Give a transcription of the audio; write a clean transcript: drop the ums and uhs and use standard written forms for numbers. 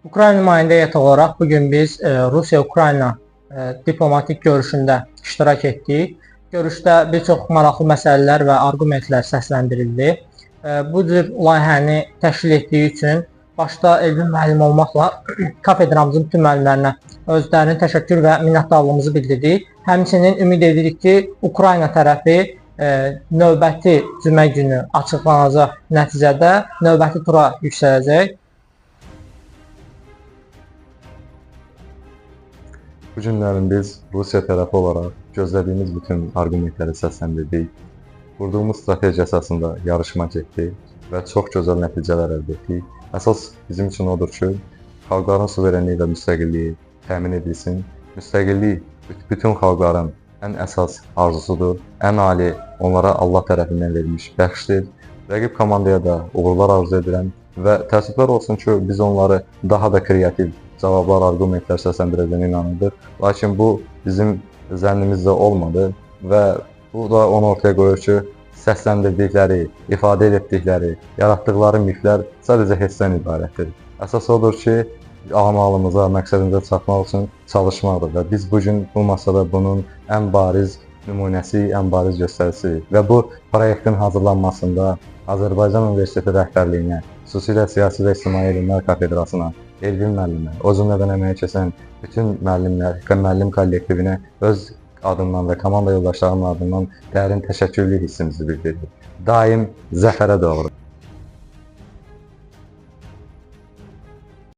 Ukrayna nümayəndə heyəti olaraq bugün biz Rusiya-Ukrayna diplomatik görüşündə iştirak etdik. Görüşdə bir çox maraqlı məsələlər və arqumentlər səsləndirildi. Bu cür layihəni təşkil etdiyi üçün başda Elvin müəllim olmaqla kafedramızın bütün müəllimlərinə özlərinin təşəkkür və minnətdarlığımızı bildirdik. Həmçinin ümid edirik ki, Ukrayna tərəfi növbəti cümə günü açıqlanacaq nəticədə növbəti tura yüksələcək. Bu günlərin biz Rusiya tərəfi olaraq gözlədiyimiz bütün arqumentləri səsləndirdik. Qurduğumuz strategiya əsasında yarışma getdi və çox gözəl nəticələr əldə etdik. Əsas bizim üçün odur ki, xalqların suverenliyi və müstəqilliyi təmin edilsin. Müstəqillik bütün xalqların ən əsas arzusudur. Ən ali onlara Allah tərəfindən verilmiş bəxşdir. Rəqib komandaya da uğurlar arzu edirəm və təəssüflər olsun ki, biz onları daha da kreativ cavablar, arqumentlər səsləndirəcəyinə inanırdıq. Lakin bu bizim zənnimizdə olmadı və bu da onu ortaya qoyur ki, səsləndirdikləri, ifadə etdikləri, yaratdıqları miflər sadəcə hissdən ibarətdir. Əsas odur ki, amalımıza, məqsədimizə çatmaq üçün çalışmaqdır və biz bugün bu masada bunun ən bariz nümunəsi, ən bariz göstəricisi və bu proyektin hazırlanmasında Azərbaycan Universiteti rəhbərliyinə, xüsusilə Siyasi və İctimai Elmlər Kafedrasına, Elvin müəllimə, o cümlədən əməyə keçən bütün müəllimlər, müəllim kollektivinə öz adından və komanda yoldaşlarının adından dərin təşəkkürlü hissimizi bildiririk. Daim zəfərə doğru.